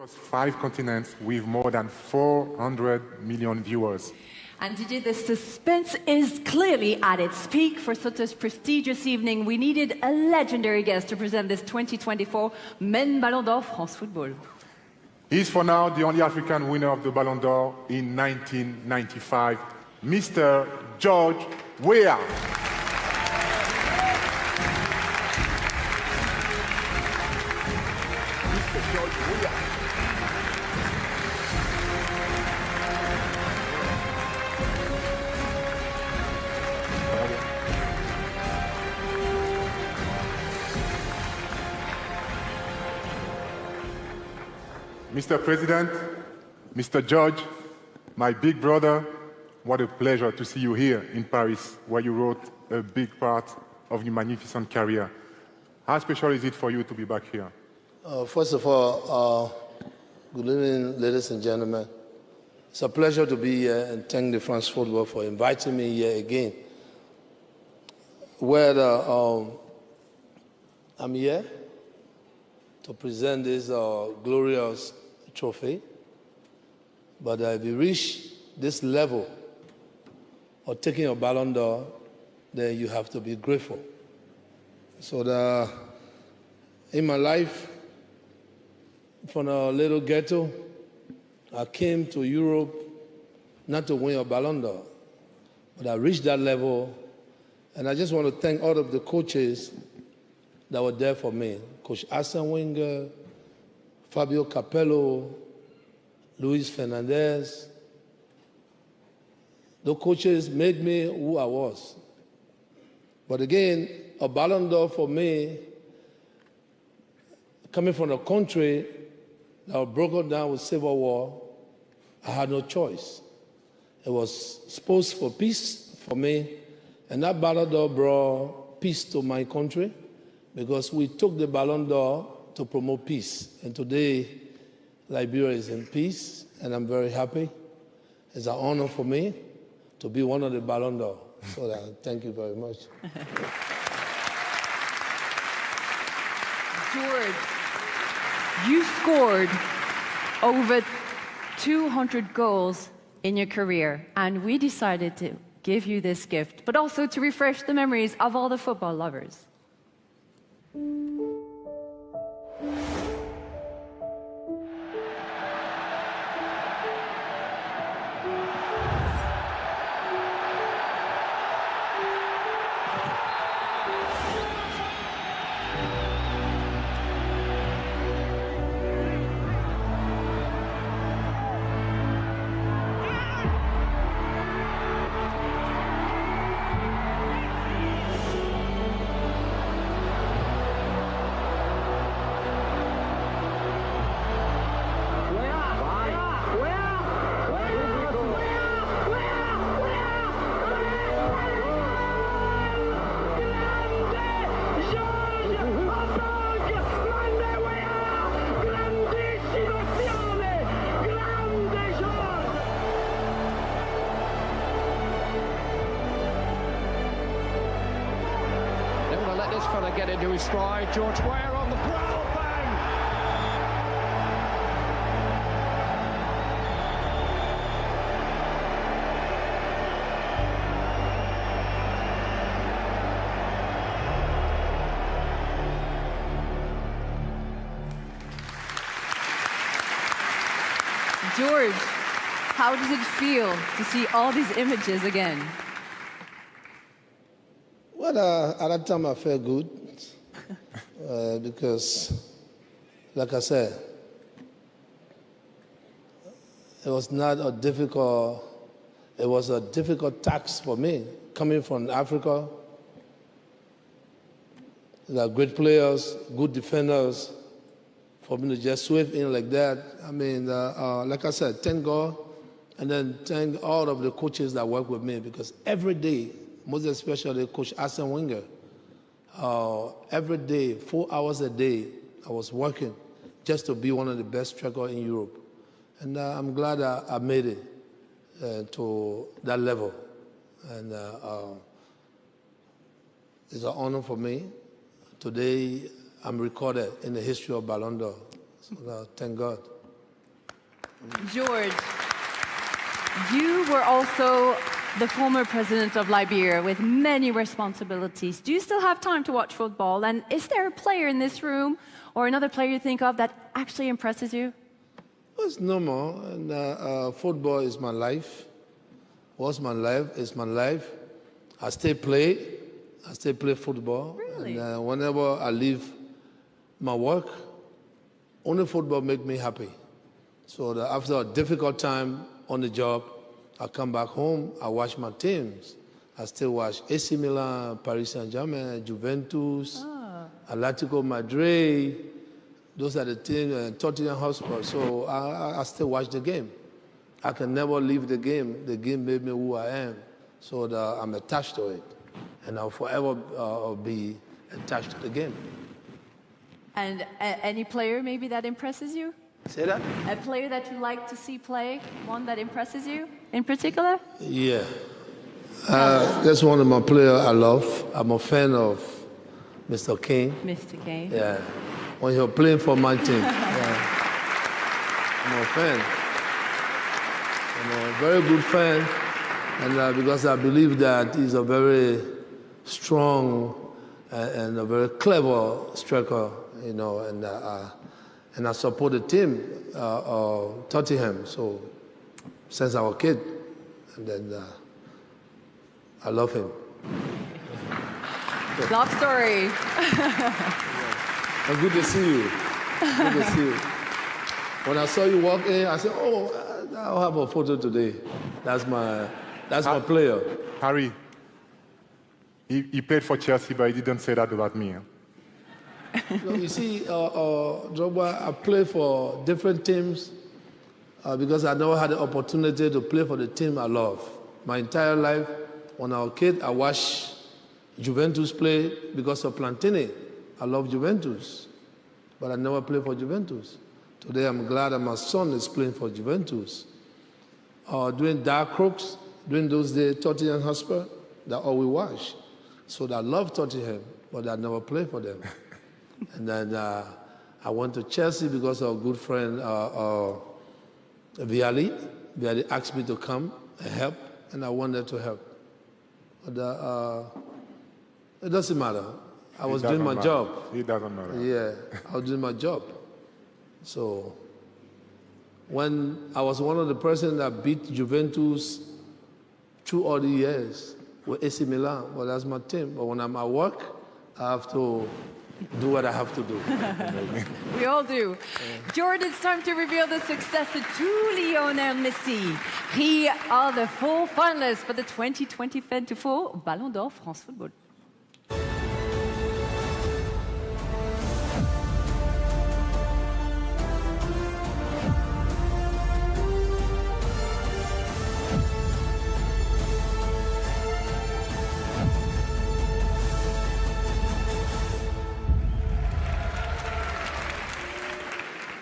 Across 5 continents with more than 400 million viewers. And Didier, the suspense is clearly at its peak. For such a prestigious evening, we needed a legendary guest to present this 2024 Men Ballon d'Or France Football. He's for now the only African winner of the Ballon d'Or in 1995, Mr. George Weah. Mr. George Weah. Mr. President, Mr. George, my big brother, what a pleasure to see you here in Paris, where you wrote a big part of your magnificent career. How special is it for you to be back here? First of all, good evening, ladies and gentlemen. It's a pleasure to be here and thank the France Football for inviting me here again. Where I'm here to present this glorious trophy. But if you reach this level of taking a Ballon d'Or, then you have to be grateful. So in my life, from a little ghetto, I came to Europe not to win a Ballon d'Or, but I reached that level, and I just want to thank all of the coaches that were there for me. Coach Arsene Wenger, Fabio Capello, Luis Fernandez. The coaches made me who I was. But again, a Ballon d'Or for me, coming from a country that was broken down with civil war, I had no choice. It was supposed for peace for me, and that Ballon d'Or brought peace to my country because we took the Ballon d'Or to promote peace. And today, Liberia is in peace, and I'm very happy. It's an honor for me to be one of the Ballon d'Or. So thank you very much. George, you scored over 200 goals in your career, and we decided to give you this gift, but also to refresh the memories of all the football lovers. This fella get into his stride. George Weah on the prowl, bang! George, how does it feel to see all these images again? Well, at that time I felt good because, like I said, it was a difficult task for me, coming from Africa. There are great players, good defenders, for me to just sweep in like that. I mean, like I said, thank God, and then thank all of the coaches that work with me, because every day, most especially Coach Arsene Wenger, every day, 4 hours a day, I was working just to be one of the best strikers in Europe. And I'm glad I made it to that level. And it's an honor for me. Today, I'm recorded in the history of Ballon d'Or. So thank God. George, you were also the former president of Liberia with many responsibilities. Do you still have time to watch football? And is there a player in this room or another player you think of that actually impresses you? It's normal, and football is my life. Was my life, it's my life. I still play football. Really? And whenever I leave my work, only football makes me happy. So that after a difficult time on the job, I come back home, I watch my teams. I still watch AC Milan, Paris Saint-Germain, Juventus, Atletico Madrid. Those are the teams, Tottenham Hotspur. So I still watch the game. I can never leave the game. The game made me who I am. So I'm attached to it. And I'll forever be attached to the game. And any player maybe that impresses you? Say that? A player that you like to see play? One that impresses you in particular? Yeah. That's one of my players I love. I'm a fan of Mr. King. Mr. Kane. Yeah. When you're playing for my team. Yeah. I'm a fan. I'm a very good fan. And because I believe that he's a very strong and a very clever striker, you know, and I support the team, Tottenham, so since I was a kid, and then I love him. Love story. And good to see you. Good to see you. When I saw you walk in, I said, "Oh, I'll have a photo today." That's my player. Harry, he played for Chelsea, but he didn't say that about me. Huh? No, you see, Drogba, I play for different teams because I never had the opportunity to play for the team I love. My entire life, when I was a kid, I watched Juventus play because of Plantini. I love Juventus, but I never played for Juventus. Today, I'm glad that my son is playing for Juventus. During Dark Crooks, during those days, Tottenham Hotspur, that's all we watch. So I love Tottenham, but I never played for them. And then I went to Chelsea because of a good friend, Viali. Viali asked me to come and help, and I wanted to help. But it doesn't matter. I was doing my job. It doesn't matter. Yeah, I was doing my job. So when I was one of the persons that beat Juventus 2 other years with AC Milan, well, that's my team. But when I'm at work, I have to do what I have to do. We all do. Jordan, it's time to reveal the successor to Lionel Messi. He are the 4 finalists for the 2024 Ballon d'Or France Football.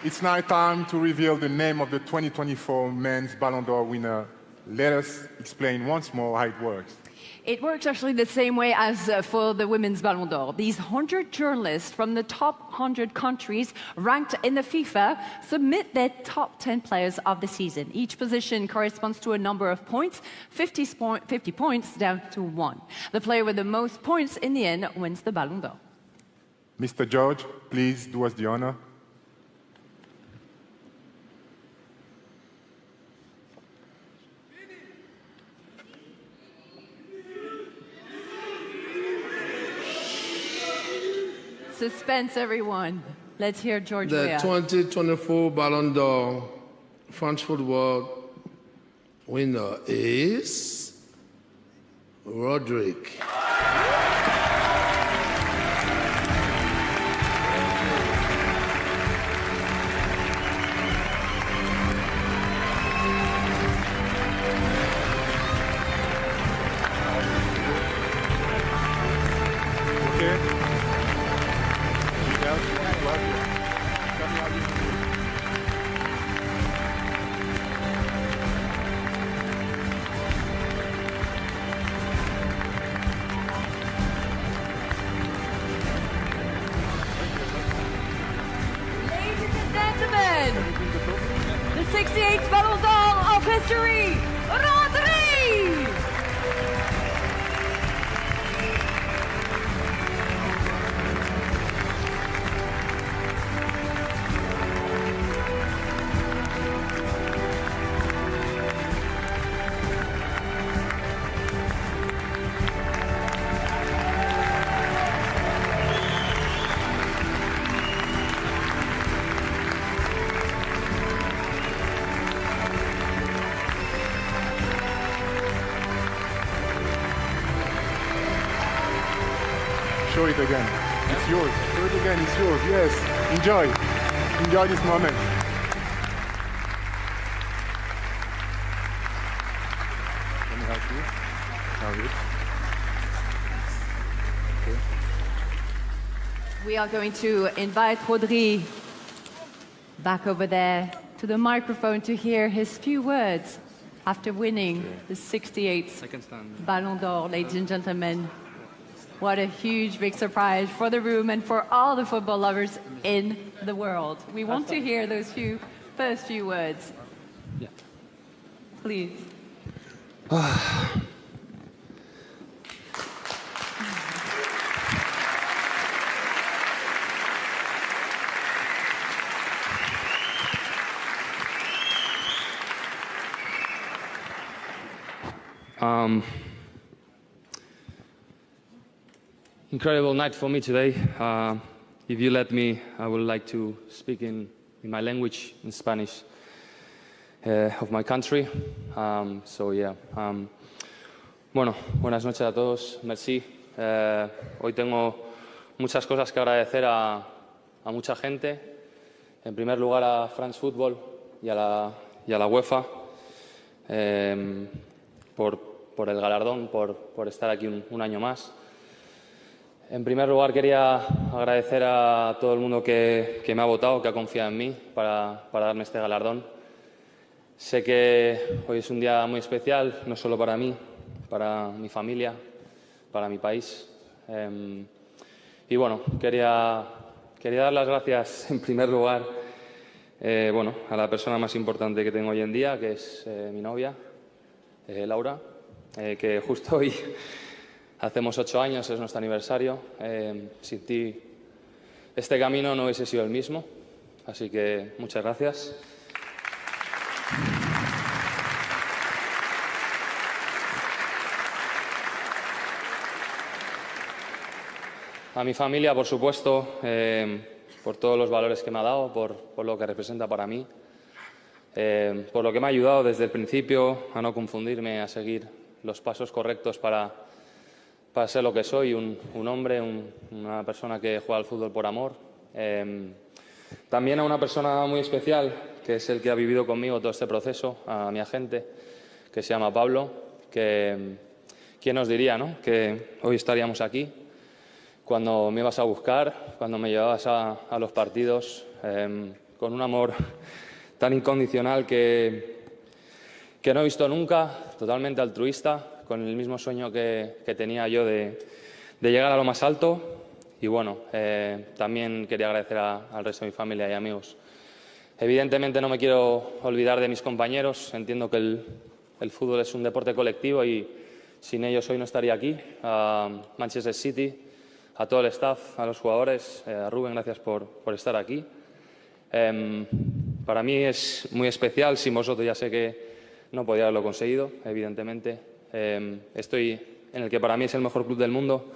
It's now time to reveal the name of the 2024 Men's Ballon d'Or winner. Let us explain once more how it works. It works actually the same way as for the Women's Ballon d'Or. These 100 journalists from the top 100 countries ranked in the FIFA submit their top 10 players of the season. Each position corresponds to a number of points, 50 points down to 1. The player with the most points in the end wins the Ballon d'Or. Mr. George, please do us the honor. Suspense, everyone. Let's hear George The Weah. 2024 Ballon d'Or France Football winner is Rodri. 68th Ballon d'Or of history, Rodri! Show it again. It's yours. Show it again. It's yours. Yes. Enjoy. Enjoy this moment. Let me help you. Have it. Okay. We are going to invite Rodri back over there to the microphone to hear his few words after winning the 68th Ballon d'Or, ladies and gentlemen. What a huge, big surprise for the room and for all the football lovers in the world. We want to hear those first few words. Yeah. Please. Incredible night for me today. If you let me, I would like to speak in my language, in Spanish, of my country. Bueno, buenas noches a todos. Merci. Hoy tengo muchas cosas que agradecer a mucha gente. En primer lugar a France Football y a la UEFA por el galardón, por estar aquí un año más. En primer lugar, quería agradecer a todo el mundo que me ha votado, que ha confiado en mí para darme este galardón. Sé que hoy es un día muy especial, no solo para mí, para mi familia, para mi país. Y bueno, quería dar las gracias, en primer lugar, a la persona más importante que tengo hoy en día, que es mi novia, Laura, que justo hoy hacemos 8 años, es nuestro aniversario. Sin ti este camino no hubiese sido el mismo, así que muchas gracias. A mi familia, por supuesto, por todos los valores que me ha dado, por lo que representa para mí, por lo que me ha ayudado desde el principio a no confundirme, a seguir los pasos correctos para ser lo que soy, un hombre, una persona que juega al fútbol por amor. También a una persona muy especial, que es el que ha vivido conmigo todo este proceso, a mi agente, que se llama Pablo, que quién nos diría, ¿no?, que hoy estaríamos aquí, cuando me ibas a buscar, cuando me llevabas a los partidos, con un amor tan incondicional que no he visto nunca, totalmente altruista, con el mismo sueño que tenía yo de llegar a lo más alto. Y bueno, también quería agradecer al resto de mi familia y amigos. Evidentemente no me quiero olvidar de mis compañeros. Entiendo que el fútbol es un deporte colectivo y sin ellos hoy no estaría aquí. A Manchester City, a todo el staff, a los jugadores, a Rubén, gracias por estar aquí. Para mí es muy especial. Sin vosotros ya sé que no podía haberlo conseguido, evidentemente. Estoy en el que para mí es el mejor club del mundo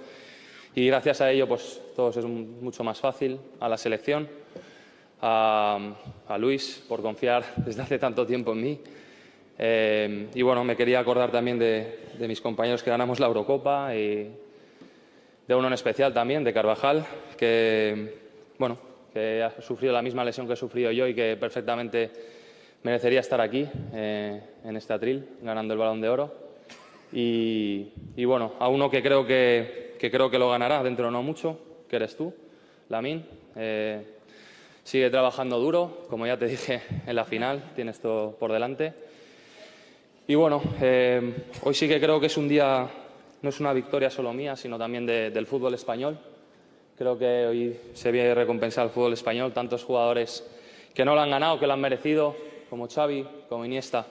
y gracias a ello pues todo es mucho más fácil. A la selección, a Luis por confiar desde hace tanto tiempo en mí, y bueno, me quería acordar también de mis compañeros que ganamos la Eurocopa y de uno en especial también, de Carvajal, que ha sufrido la misma lesión que he sufrido yo y que perfectamente merecería estar aquí en este atril ganando el Balón de Oro. Y bueno, a uno que creo que lo ganará dentro de no mucho, que eres tú, Lamine. Sigue trabajando duro, como ya te dije en la final, tienes todo por delante. Y bueno, hoy sí que creo que es un día, no es una victoria solo mía, sino también del fútbol español. Creo que hoy se viene a recompensar al fútbol español, tantos jugadores que no lo han ganado, que lo han merecido, como Xavi, como Iniesta,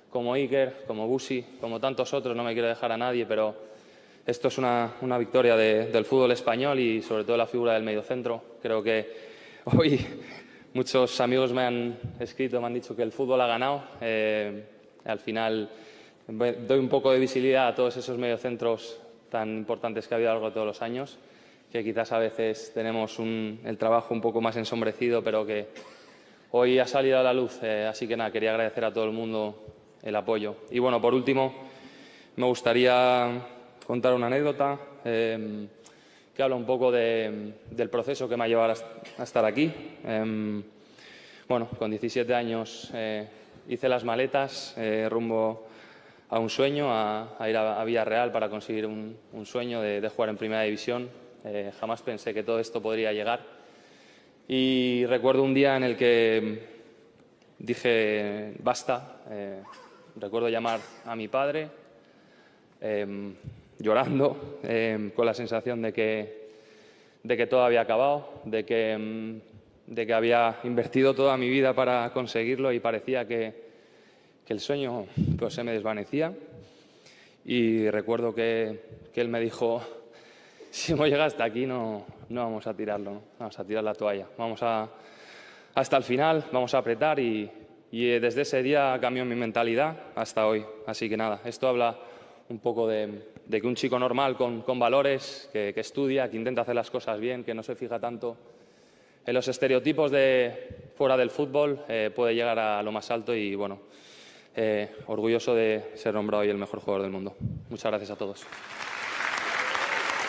como Iker, como Busi, como tantos otros, no me quiero dejar a nadie, pero esto es una victoria del fútbol español y sobre todo la figura del mediocentro. Creo que hoy muchos amigos me han escrito, me han dicho que el fútbol ha ganado. Al final doy un poco de visibilidad a todos esos mediocentros tan importantes que ha habido a lo largo de todos los años, que quizás a veces tenemos el trabajo un poco más ensombrecido, pero que hoy ha salido a la luz. Así que nada, quería agradecer a todo el mundo el apoyo. Y bueno, por último, me gustaría contar una anécdota que habla un poco del proceso que me ha llevado a estar aquí. Bueno, con 17 años hice las maletas rumbo a un sueño, a ir a Villarreal para conseguir un sueño de jugar en Primera División. Jamás pensé que todo esto podría llegar. Y recuerdo un día en el que dije basta. Recuerdo llamar a mi padre llorando, con la sensación de que todo había acabado, de que había invertido toda mi vida para conseguirlo y parecía que el sueño pues, se me desvanecía. Y recuerdo que él me dijo: si hemos llegado hasta aquí, no vamos a tirarlo, ¿no? Vamos a tirar la toalla. Vamos hasta el final, vamos a apretar y desde ese día cambió mi mentalidad hasta hoy. Así que nada, esto habla un poco de que un chico normal con valores, que estudia, que intenta hacer las cosas bien, que no se fija tanto en los estereotipos de fuera del fútbol, puede llegar a lo más alto y bueno, orgulloso de ser nombrado hoy el mejor jugador del mundo. Muchas gracias a todos.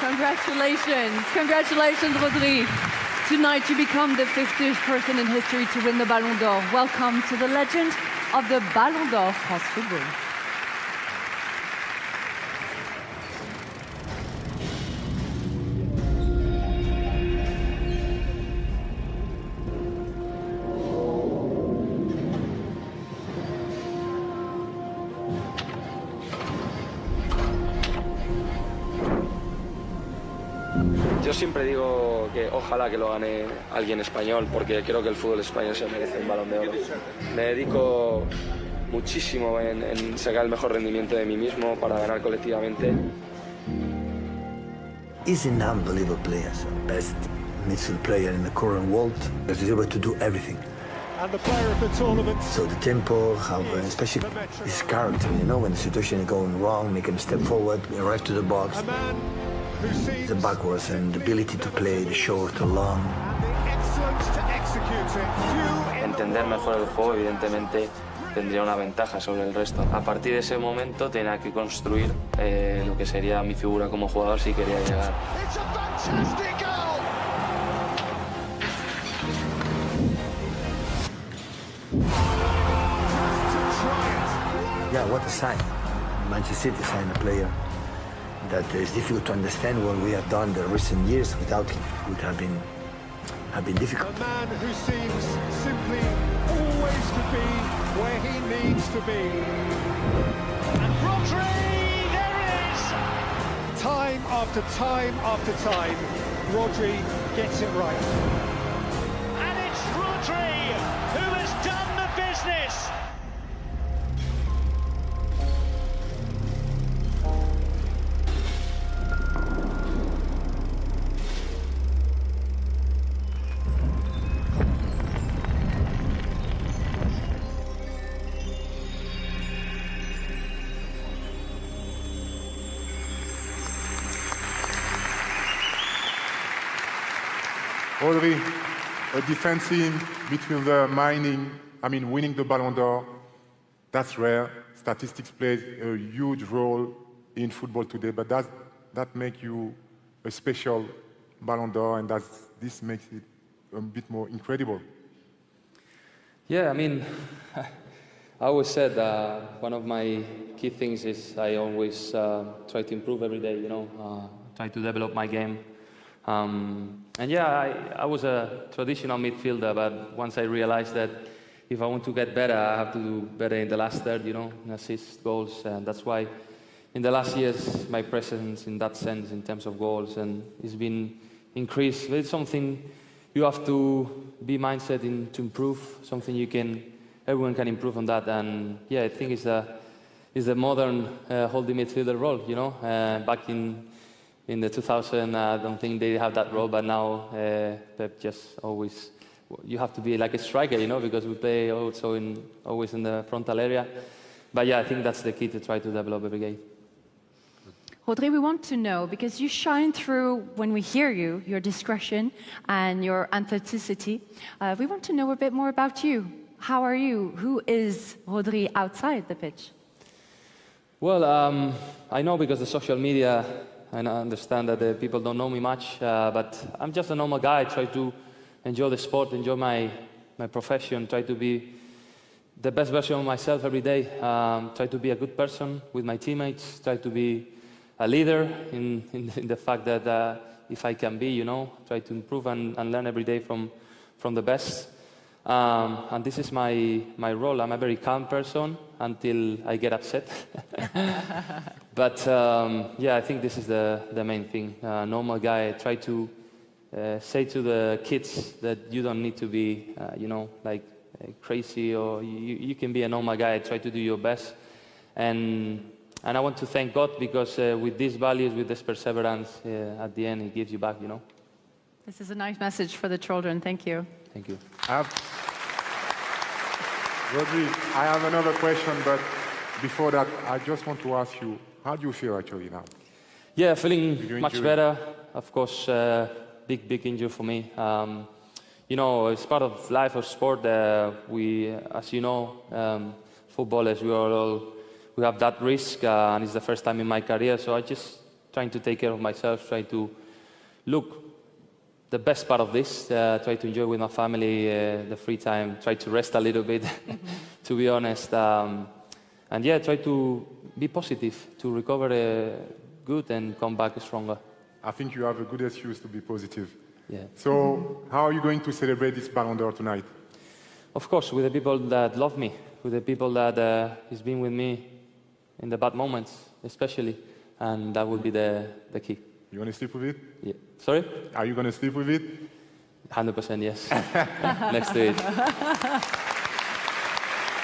Congratulations. Congratulations, Rodri. Tonight you become the 50th person in history to win the Ballon d'Or. Welcome to the legend of the Ballon d'Or France Football. Yo siempre digo que ojalá que lo gane alguien español, porque creo que el fútbol español se merece un Balón de Oro. Me dedico muchísimo en sacar el mejor rendimiento de mí mismo para ganar colectivamente. He's an unbelievable player, best midfield player in the current world. He's able to do everything. And the player of the tournament. So the tempo, especially his character, you know, when the situation is going wrong, make him step forward, right to the box. A man who sees The backwards and the ability to play the short or long. and the excellence to execute it. Few in the Entender mejor el juego, evidentemente, tendría una ventaja sobre el resto. A partir de ese momento tenía que construir lo que sería mi figura como jugador si quería llegar. It's a fantastic goal. Just to try it. Yeah, what a sign. Manchester City signed a player that is difficult to understand what we have done the recent years without him. Would have been difficult. A man who seems simply always to be where he needs to be. And Rodri, there it is! Time after time after time, Rodri gets it right. And it's Rodri who has done the business. Rodri, a defensive midfielder winning the Ballon d'Or, that's rare. Statistics plays a huge role in football today, but that makes you a special Ballon d'Or, and this makes it a bit more incredible. Yeah, I mean, I always said one of my key things is I always try to improve every day, try to develop my game. And yeah, I was a traditional midfielder, but once I realized that if I want to get better, I have to do better in the last third, assists, goals, and that's why in the last years my presence in that sense, in terms of goals, and it's been increased. It's something you have to be mindset in to improve, something you can everyone can improve on that. And yeah, I think it's a modern holding midfielder role. You know, back in the 2000, I don't think they have that role, but now Pep just always. You have to be like a striker, you know, because we play also always in the frontal area. But yeah, I think that's the key to try to develop every game. Rodri, we want to know, because you shine through when we hear you, your discretion and your authenticity. We want to know a bit more about you. How are you? Who is Rodri outside the pitch? Well, I know because the social media, and I understand that people don't know me much, but I'm just a normal guy. I try to enjoy the sport, enjoy my profession, try to be the best version of myself every day, try to be a good person with my teammates, try to be a leader in the fact that if I can be, you know, try to improve and learn every day from the best. And this is my role. I'm a very calm person until I get upset. But yeah, I think this is the main thing. Normal guy, try to say to the kids that you don't need to be, you know, like crazy, or you can be a normal guy. Try to do your best, and I want to thank God because with these values, with this perseverance, at the end, He gives you back. You know. This is a nice message for the children. Thank you. Thank you. Rodri, I have another question, but before that, I just want to ask you, how do you feel actually now? Yeah, feeling much better. Of course. Big injury for me. You know, it's part of life of sport. We, as you know, footballers, we have that risk, and it's the first time in my career. So I just trying to take care of myself, try to look the best part of this, try to enjoy with my family the free time, try to rest a little bit, to be honest, and yeah, try to be positive, to recover good and come back stronger. I think you have a good excuse to be positive. Yeah. So, how are you going to celebrate this Ballon d'Or tonight? Of course, with the people that love me, with the people that has been with me in the bad moments, especially, and that will be the key. You want to sleep with it? Yeah. Sorry? Are you going to sleep with it? 100% yes. Next to it.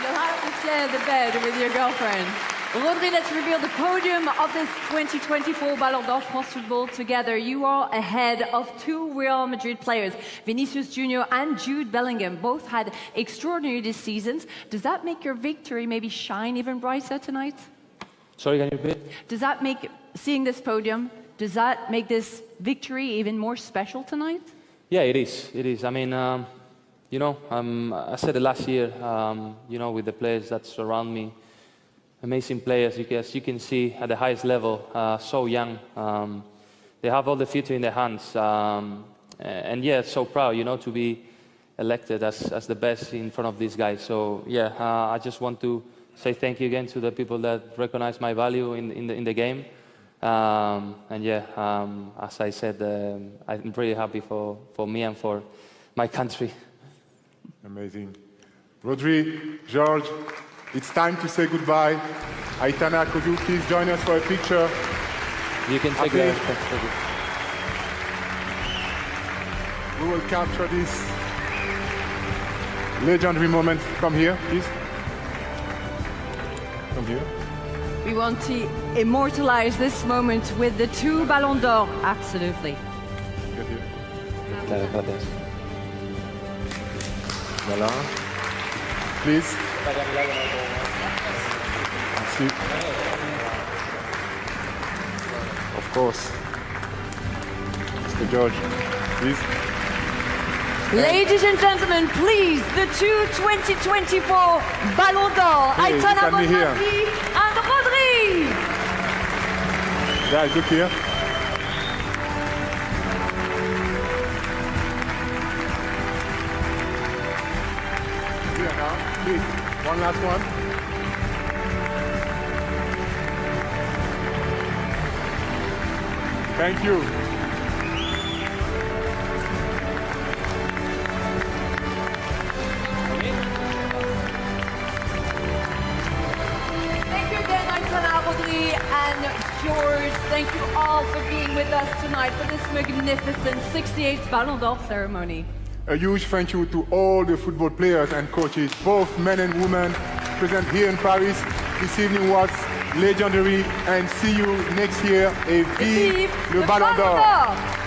You'll have to share the bed with your girlfriend. Rodri, let's reveal the podium of this 2024 Ballon d'Or France Football together. You are ahead of two Real Madrid players, Vinicius Junior and Jude Bellingham. Both had extraordinary this seasons. Does that make your victory maybe shine even brighter tonight? Sorry, can you repeat? Does that make, seeing this podium, does that make this victory even more special tonight? Yeah, it is. It is. I mean, you know, I said it last year, you know, with the players that surround me, amazing players, as you can see, at the highest level, so young. They have all the future in their hands. And yeah, so proud, you know, to be elected as the best in front of these guys. So yeah, I just want to say thank you again to the people that recognize my value in the game. And yeah, as I said, I'm really happy for me and for my country. Amazing. Rodri, George, it's time to say goodbye. Aitana, could you please join us for a picture? You can take it. We will capture this legendary moment. Come here, please. Come here. We want to immortalize this moment with the two Ballon d'Or. Absolutely. Get here. Claro, gracias. Voila. Please. See. Of course. Mr. George, please. Ladies and gentlemen, please, the two 2024 Ballon d'Or, Hey, Aitana look at me here. Bonmatí and Rodri. Guys, look here. Here now, please. One last one. Thank you. Thank you again, Aitana, Rodri and George. Thank you all for being with us tonight for this magnificent 68th Ballon d'Or ceremony. A huge thank you to all the football players and coaches, both men and women, present here in Paris. This evening was legendary, and see you next year. Et vive le Ballon d'Or!